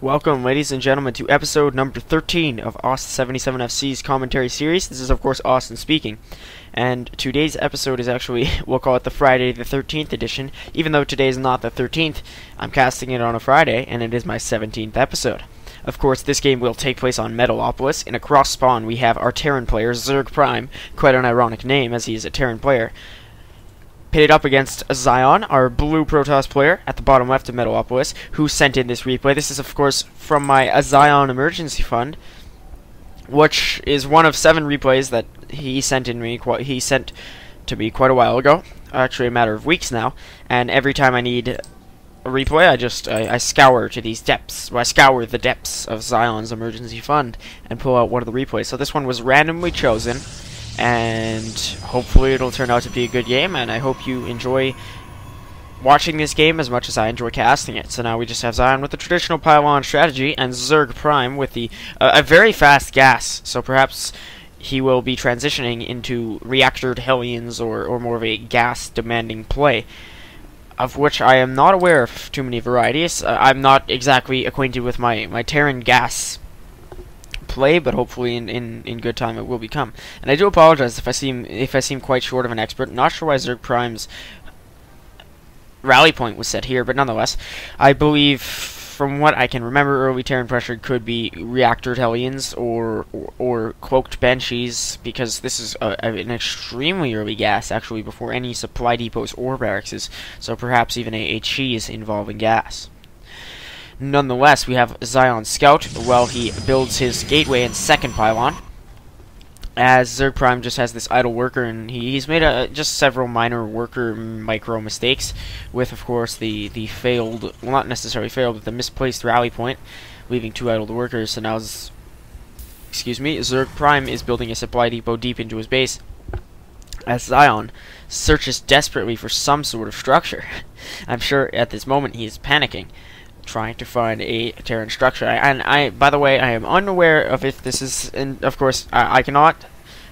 Welcome, ladies and gentlemen, to episode number 13 of Austin77FC's commentary series. This is, of course, Austin speaking. And today's episode is actually, we'll call it the Friday the 13th edition. Even though today is not the 13th, I'm casting it on a Friday, and it is my 17th episode. Of course, this game will take place on Metalopolis. In a cross-spawn, we have our Terran player, ZERGPRIME, quite an ironic name, as he is a Terran player, pitted up against Zion, our blue Protoss player, at the bottom left of Metalopolis, who sent in this replay. This is, of course, from my Zion emergency fund, which is one of 7 replays that he sent to me quite a while ago, actually a matter of weeks now, and every time I need a replay, I scour to these depths. Well, I scour the depths of Zion's emergency fund and pull out one of the replays. So this one was randomly chosen, and hopefully it'll turn out to be a good game, and I hope you enjoy watching this game as much as I enjoy casting it. So now we just have Zion with the traditional pylon strategy, and ZERGPRIME with the a very fast gas, so perhaps he will be transitioning into reactored Hellions or more of a gas-demanding play, of which I am not aware of too many varieties. I'm not exactly acquainted with my Terran gas play, but hopefully in good time it will become. And I do apologize if I seem quite short of an expert. Not sure why ZERGPRIME's rally point was set here, but nonetheless, I believe from what I can remember, early Terran pressure could be reactored Hellions or cloaked Banshees, because this is an extremely early gas, actually before any supply depots or barracks, so perhaps even a cheese involving gas. Nonetheless, we have Zion Scout while he builds his gateway and second pylon, as ZERGPRIME just has this idle worker, and he's made just several minor worker micro mistakes, with, of course, the failed, well, not necessarily failed, but the misplaced rally point, leaving 2 idle workers. So now, ZERGPRIME is building a supply depot deep into his base, as Zion searches desperately for some sort of structure. I'm sure at this moment he is panicking, trying to find a Terran structure. By the way, I am unaware of if this is, and of course, I cannot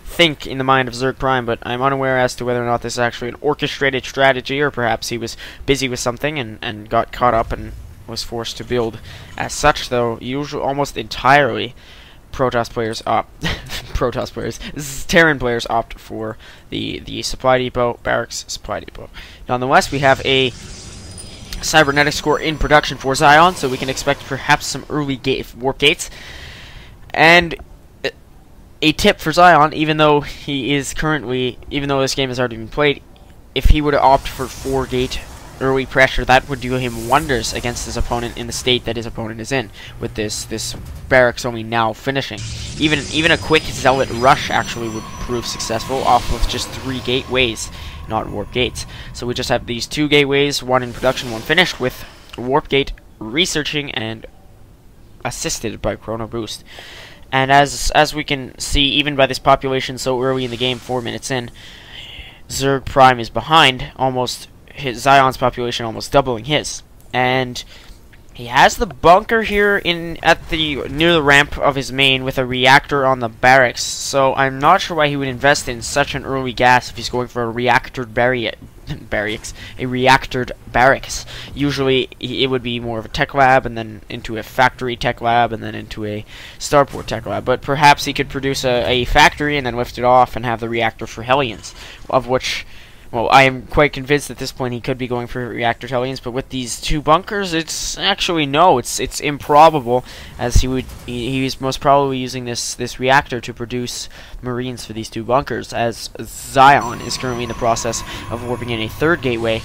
think in the mind of ZERGPRIME, but I'm unaware as to whether or not this is actually an orchestrated strategy, or perhaps he was busy with something and got caught up and was forced to build. As such, though, almost entirely, Protoss players Terran players opt for the supply depot, barracks supply depot. Nonetheless, we have a cybernetics core in production for Zion, so we can expect perhaps some early warp gates. And a tip for Zion, even though this game has already been played, if he were to opt for 4-gate early pressure, that would do him wonders against his opponent in the state that his opponent is in, with this barracks only now finishing. Even a quick zealot rush actually would prove successful off of just 3 gateways, not warp gates. So we just have these 2 gateways, 1 in production, 1 finished, with warp gate researching and assisted by Chrono Boost. And as we can see, even by this population so early in the game, 4 minutes in, ZERGPRIME is behind, Zion's population almost doubling his. And he has the bunker here near the ramp of his main with a reactor on the barracks, so I'm not sure why he would invest in such an early gas if he's going for a reactored barracks. Usually it would be more of a tech lab, and then into a factory tech lab, and then into a starport tech lab. But perhaps he could produce a factory and then lift it off and have the reactor for Hellions, of which, well, I am quite convinced at this point he could be going for reactor Hellions, but with these 2 bunkers, it's improbable, as he's most probably using this reactor to produce Marines for these 2 bunkers, as Zion is currently in the process of warping in a 3rd gateway,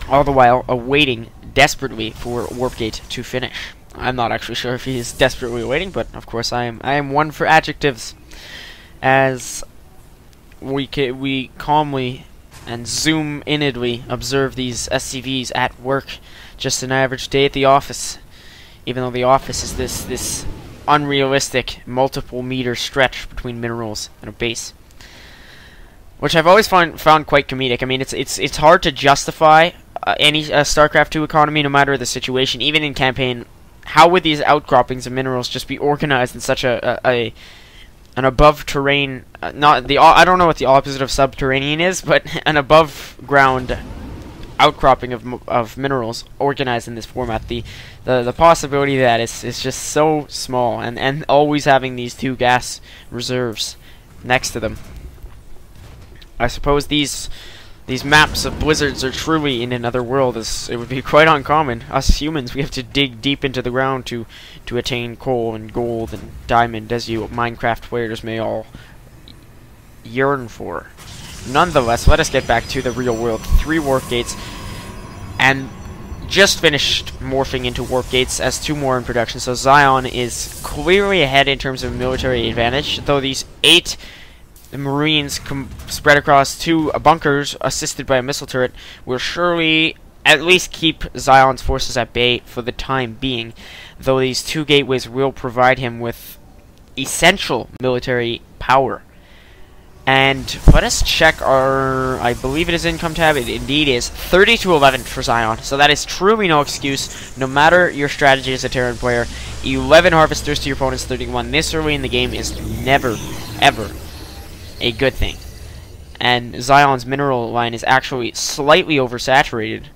all the while awaiting desperately for warp gate to finish. I'm not actually sure if he is desperately waiting, but of course I am one for adjectives, as we calmly and zoom-inedly observe these SCVs at work. Just an average day at the office, even though the office is this unrealistic multiple meter stretch between minerals and a base, which I've always found quite comedic. I mean, it's hard to justify any StarCraft 2 economy, no matter the situation, even in campaign. How would these outcroppings of minerals just be organized in such an above terrain, I don't know what the opposite of subterranean is, but an above ground outcropping of minerals organized in this format. The possibility of that is just so small, and always having these 2 gas reserves next to them. I suppose these maps of blizzards are truly in another world, as it would be quite uncommon. Us humans, we have to dig deep into the ground to attain coal and gold and diamond, as you Minecraft players may all yearn for. Nonetheless, let us get back to the real world. 3 warp gates, and just finished morphing into warp gates as 2 more in production. So Zion is clearly ahead in terms of military advantage, though these 8 Marines spread across 2 bunkers assisted by a missile turret will surely at least keep Zion's forces at bay for the time being, though these 2 gateways will provide him with essential military power. And let us check our, I believe it is income tab, it indeed is, 30-11 for Zion, so that is truly no excuse, no matter your strategy as a Terran player. 11 harvesters to your opponent's 31 this early in the game is never, ever a good thing. And Zion's mineral line is actually slightly oversaturated,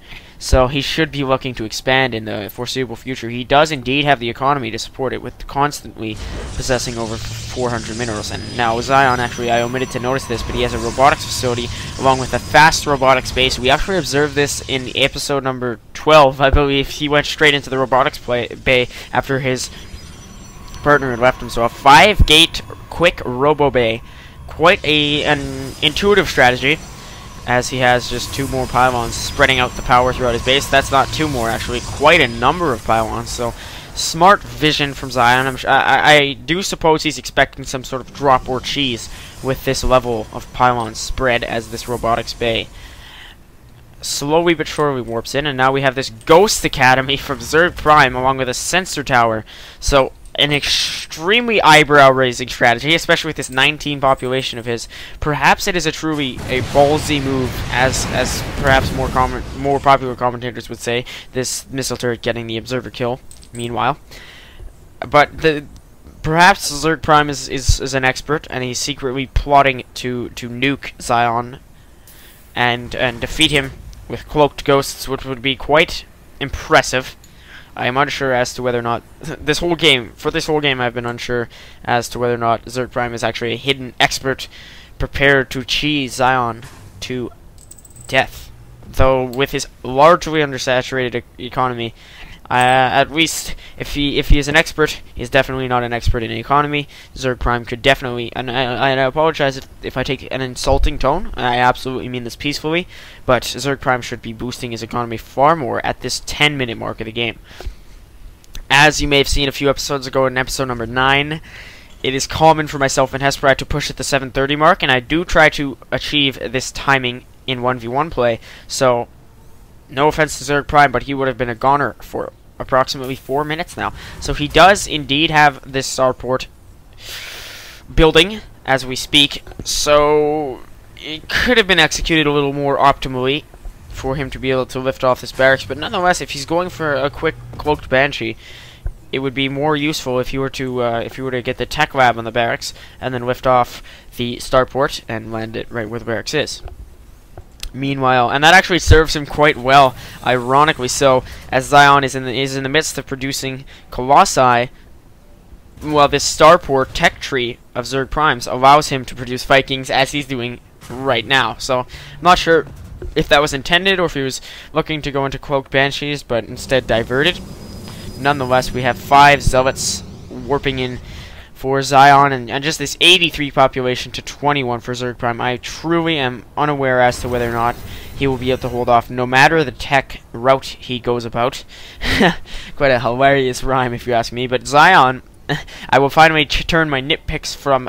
so he should be looking to expand in the foreseeable future. He does indeed have the economy to support it, with constantly possessing over 400 minerals. And now Zion, actually, I omitted to notice this, but he has a robotics facility along with a fast robotics base. We actually observed this in episode number 12, I believe. He went straight into the robotics bay after his partner had left him. So a 5-gate quick robo bay. Quite an intuitive strategy, as he has just 2 more pylons spreading out the power throughout his base. That's not 2 more, actually, quite a number of pylons. So smart vision from Zion. I do suppose he's expecting some sort of drop or cheese with this level of pylons spread as this robotics bay slowly but surely warps in. And now we have this Ghost Academy from ZERGPRIME along with a sensor tower. So an extremely eyebrow-raising strategy, especially with this 19 population of his. Perhaps it is a truly a ballsy move, as perhaps more popular commentators would say. This missile turret getting the observer kill. Meanwhile, but perhaps ZERGPRIME is an expert, and he's secretly plotting to nuke Zion and defeat him with cloaked ghosts, which would be quite impressive. I am unsure as to whether or not for this whole game I've been unsure as to whether or not ZERGPRIME is actually a hidden expert prepared to cheese Zion to death. Though with his largely undersaturated economy, at least if he is an expert, he's definitely not an expert in economy. ZERGPRIME could definitely, and I apologize if I take an insulting tone. I absolutely mean this peacefully, but ZERGPRIME should be boosting his economy far more at this 10-minute mark of the game. As you may have seen a few episodes ago in episode number 9, it is common for myself and Hesperide to push at the 7:30 mark, and I do try to achieve this timing in 1v1 play. So no offense to ZERGPRIME, but he would have been a goner for approximately 4 minutes now. So he does indeed have this starport building as we speak, so it could have been executed a little more optimally for him to be able to lift off this barracks. But nonetheless, if he's going for a quick cloaked banshee, it would be more useful if you were to get the tech lab on the barracks and then lift off the starport and land it right where the barracks is. Meanwhile, and that actually serves him quite well, ironically so, as Zion is in the midst of producing Colossi. Well, this starport tech tree of ZERGPRIME's allows him to produce Vikings, as he's doing right now. So I'm not sure if that was intended or if he was looking to go into cloaked banshees, but instead diverted. Nonetheless, we have 5 zealots warping in for Zion, and just this 83 population to 21 for ZERGPRIME. I truly am unaware as to whether or not he will be able to hold off, no matter the tech route he goes about. Quite a hilarious rhyme, if you ask me. But Zion, I will finally turn my nitpicks from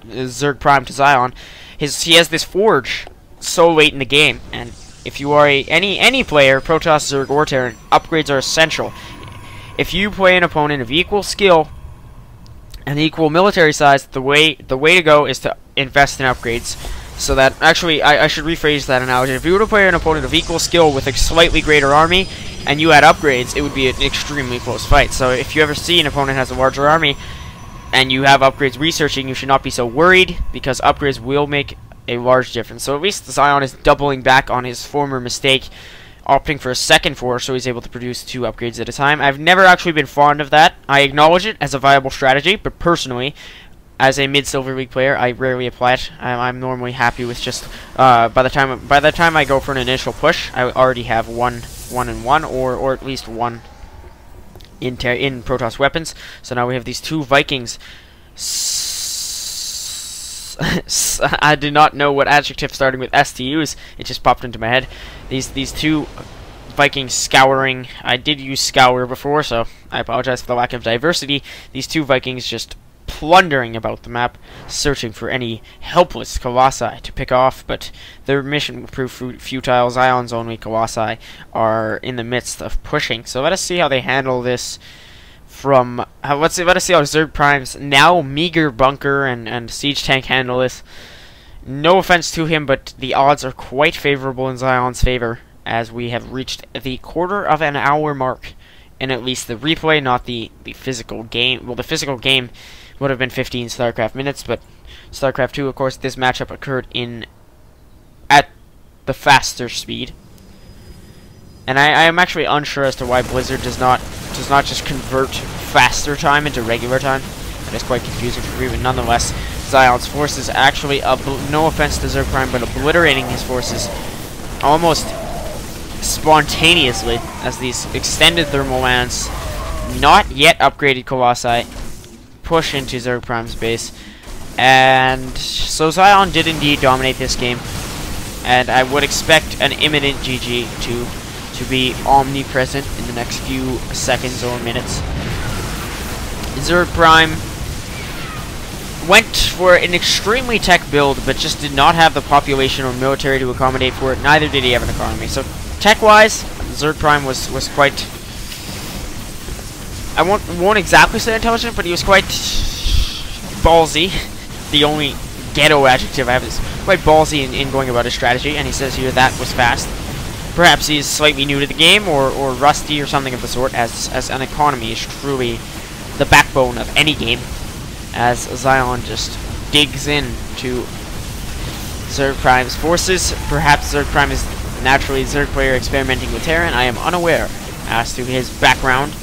ZERGPRIME to Zion. He has this forge so late in the game, and if you are any player, Protoss, Zerg, or Terran, upgrades are essential. If you play an opponent of equal skill and equal military size, the way to go is to invest in upgrades. So that, actually, I should rephrase that analogy. If you were to play an opponent of equal skill with a slightly greater army, and you had upgrades, it would be an extremely close fight. So if you ever see an opponent has a larger army, and you have upgrades researching, you should not be so worried, because upgrades will make a large difference. So at least Zion is doubling back on his former mistake, opting for a second force, so he's able to produce 2 upgrades at a time. I've never actually been fond of that. I acknowledge it as a viable strategy, but personally, as a mid-Silver League player, I rarely apply it. I'm normally happy with just by the time I go for an initial push, I already have one and one, or at least one in Protoss weapons. So now we have these 2 Vikings. I did not know what adjective starting with S to use. It just popped into my head. These 2 Vikings scouring. I did use scour before, so I apologize for the lack of diversity. These 2 Vikings just plundering about the map, searching for any helpless Colossi to pick off, but their mission will prove futile. Zion's only Colossi are in the midst of pushing, so let us see how they handle this from... let us see how ZERGPRIME's now meager bunker and siege tank handle this. No offense to him, but the odds are quite favorable in Zion's favor, as we have reached the quarter of an hour mark in at least the replay, not the physical game. Well, the physical game would have been 15 StarCraft minutes, but StarCraft 2, of course, this matchup occurred at the faster speed. And I am actually unsure as to why Blizzard does not just convert faster time into regular time. That is quite confusing for me, but nonetheless, Zion's forces actually, no offense to ZERGPRIME, but obliterating his forces almost spontaneously as these extended thermal lands, not yet upgraded Colossi, push into ZERGPRIME's base. And so Zion did indeed dominate this game, and I would expect an imminent GG to be omnipresent in the next few seconds or minutes. ZERGPRIME went for an extremely tech build, but just did not have the population or military to accommodate for it. Neither did he have an economy. So tech-wise, ZERGPRIME was quite... I won't exactly say intelligent, but he was quite ballsy. The only ghetto adjective I have is quite ballsy in going about his strategy, and he says here that was fast. Perhaps he's slightly new to the game, or rusty, or something of the sort, as an economy is truly the backbone of any game, as Zion just digs in to ZERGPRIME's forces. Perhaps ZERGPRIME is naturally a Zerg player experimenting with Terran. I am unaware as to his background.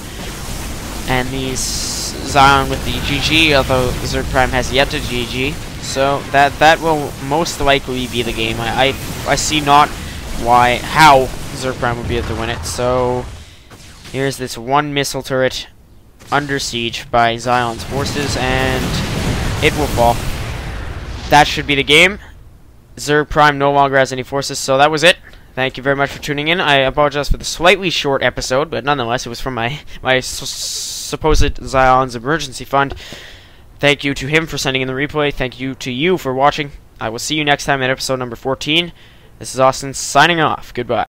And these Zion with the GG, although ZERGPRIME has yet to GG, so that will most likely be the game. I see not how ZERGPRIME would be able to win it. So here's this 1 missile turret under siege by Zion's forces, and it will fall. That should be the game. ZERGPRIME no longer has any forces, so that was it. Thank you very much for tuning in. I apologize for the slightly short episode, but nonetheless, it was from my supposed Zion's emergency fund. Thank you to him for sending in the replay. Thank you to you for watching. I will see you next time at episode number 14. This is Austin signing off. Goodbye.